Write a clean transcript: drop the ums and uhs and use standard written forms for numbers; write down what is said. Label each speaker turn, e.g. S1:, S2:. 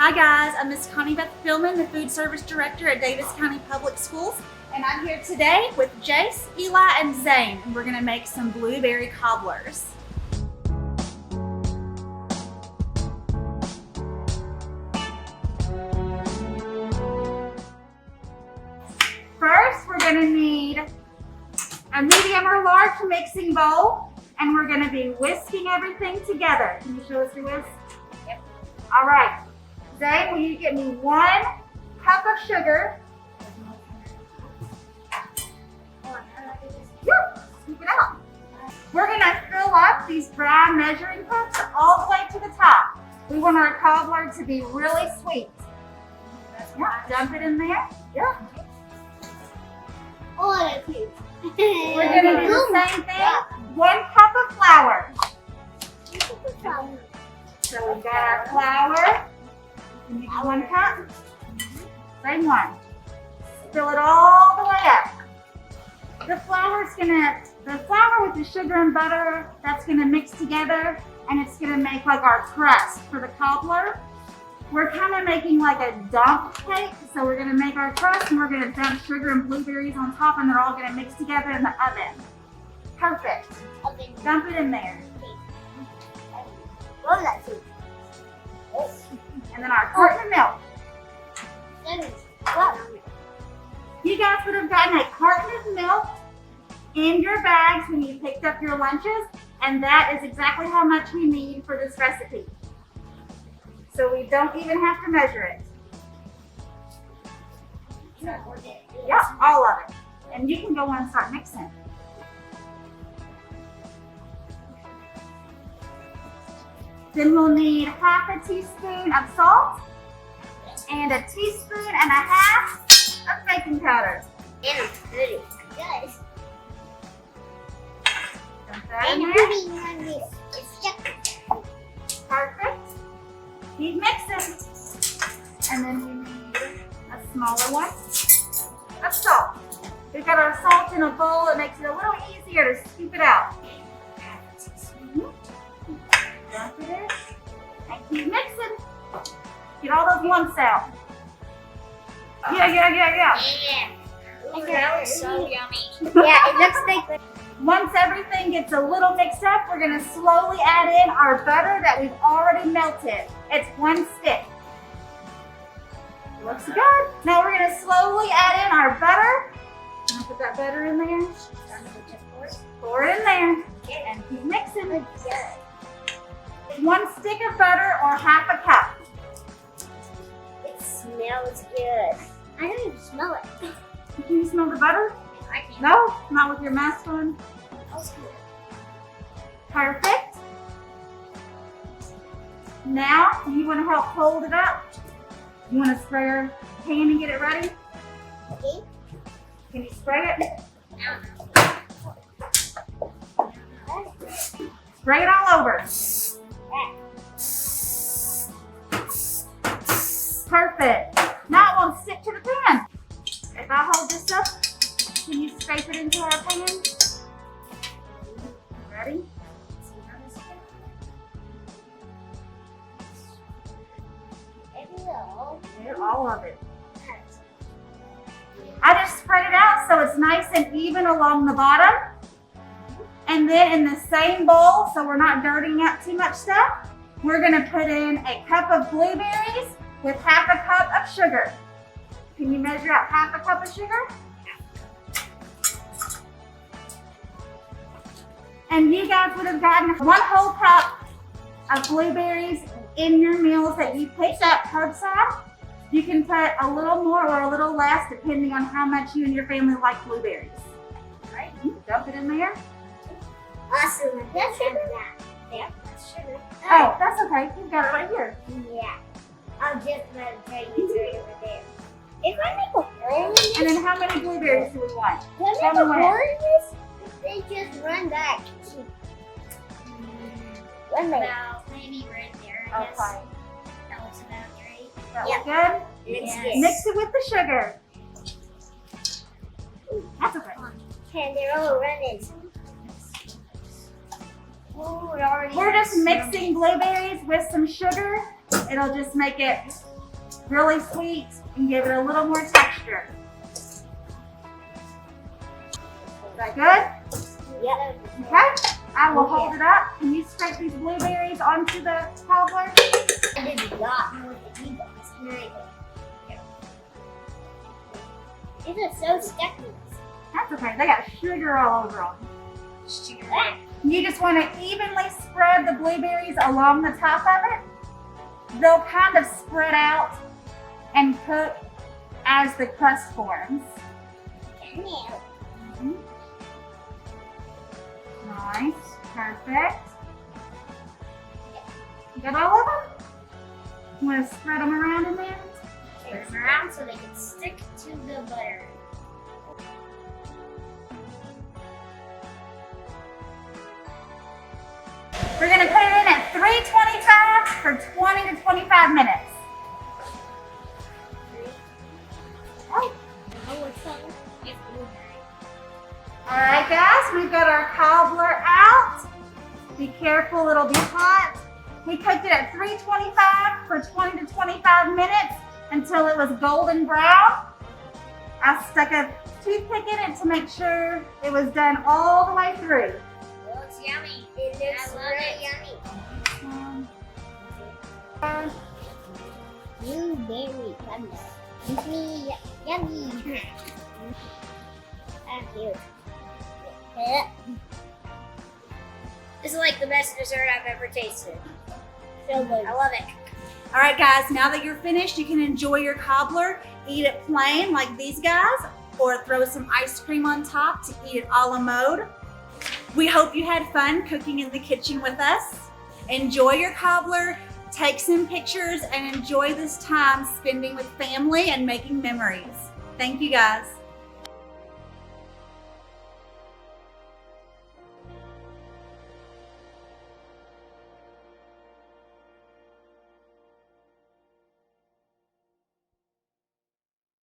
S1: Hi guys, I'm Miss Connie Beth Philman, the Food Service Director at Davis County Public Schools, and I'm here today with Jace, Eli, and Zane, and we're going to make some blueberry cobblers. First, we're going to need a medium or large mixing bowl, and we're going to be whisking everything together. Can you show us your whisk? Yep. All right. Zane, will you get me 1 cup of sugar? Yeah, scoop it out. We're going to fill up these brown measuring cups all the way to the top. We want our cobbler to be really sweet. Yeah, dump it in there. Yeah.
S2: Oh, that's cute.
S1: We're going to do the same thing. 1 cup of flour. So we've got our flour. You need 1 cup. Same one. Fill it all the way up. The flour with the sugar and butter, that's gonna mix together and it's gonna make like our crust for the cobbler. We're kind of making like a dump cake. So we're gonna make our crust and we're gonna dump sugar and blueberries on top and they're all gonna mix together in the oven. Perfect. Dump it in there.
S2: What was that too?
S1: And then our carton of milk. You guys would have gotten a carton of milk in your bags when you picked up your lunches, and that is exactly how much we need for this recipe. So we don't even have to measure it. Yep, all of it. And you can go on and start mixing. Then we'll need half a teaspoon of salt and a teaspoon and a half of baking powder.
S2: It's pretty. Guys.
S1: Dump that in there. Perfect. Keep mixing. And then we need a smaller one of salt. We've got our salt in a bowl. It makes it a little easier to scoop it out. Dump it in and keep mixing. Get all those lumps out. Yeah.
S2: Yeah.
S1: Okay.
S2: That looks so yummy. Yeah, it looks like.
S1: Once everything gets a little mixed up, we're going to slowly add in our butter that we've already melted. It's 1 stick. Looks good. Now we're going to slowly add in our butter. I'm going to put that butter in there. Pour it in there and keep mixing. 1 stick of butter or half a cup.
S2: It smells good. I don't even smell it.
S1: Can you smell the butter?
S2: I can.
S1: No, not with your mask on.
S2: Smells good.
S1: Perfect. Now, do you want to help hold it up? You want to spray your pan and get it ready?
S2: Okay.
S1: Can you spray it? Spray it all over. Perfect. Now it won't stick to the pan. If I hold this up, can you scrape it into our pan? Ready? Get all of it. I just spread it out so it's nice and even along the bottom. And then in the same bowl, so we're not dirtying up too much stuff, we're gonna put in a cup of blueberries with half a cup of sugar. Can you measure out half a cup of sugar? And you guys would have gotten 1 whole cup of blueberries in your meals that you picked up curbside. You can put a little more or a little less depending on how much you and your family like blueberries. All right, dump it in there.
S2: Awesome. That's sugar. Yeah, that's sugar.
S1: Oh, that's okay. You've got it right here.
S2: Yeah. I'll just let it tell you right over there. If I make a hole in this,
S1: And then how many blueberries do we want?
S2: when I
S1: Tell
S2: make a
S1: me when.
S2: hole in this, they just run back. When they
S3: About maybe right there, I guess.
S1: Okay.
S3: That looks about right.
S1: That
S2: Yep.
S1: look good?
S2: Looks
S3: Yes.
S2: good.
S1: Mix it with the sugar. That's okay.
S2: And they're all running.
S3: Oh, it already
S1: We're just
S3: has
S1: mixing blueberries with some sugar. It'll just make it really sweet and give it a little more texture. Is that good?
S2: Yep.
S1: Okay. I will hold it up. Can you scrape these blueberries onto the cobbler?
S2: I did not know what the meat was. Very good. These are so sticky.
S1: That's okay. They got sugar all over them.
S3: Sugar.
S1: You just want to evenly spread the blueberries along the top of it. They'll kind of spread out and cook as the crust forms. Mhm. Nice, perfect. You got all of them? You want to spread them around in there?
S3: Turn them around so they can stick to the butter.
S1: We're going to put it in at 325 for 20 to 25 minutes. Oh. All right, guys, we've got our cobbler out. Be careful, it'll be hot. We cooked it at 325 for 20 to 25 minutes until it was golden brown. I stuck a toothpick in it to make sure it was done all the way through.
S3: Well, it's yummy.
S2: It looks
S3: I love
S2: really
S3: it.
S2: yummy. Blueberry Cobbler. Yummy. Yummy. Thank you.
S3: This is like the best dessert I've ever tasted.
S2: So good.
S3: I love it.
S1: All right, guys, now that you're finished, you can enjoy your cobbler. Eat it plain like these guys, or throw some ice cream on top to eat it a la mode. We hope you had fun cooking in the kitchen with us. Enjoy your cobbler, take some pictures, and enjoy this time spending with family and making memories. Thank you, guys.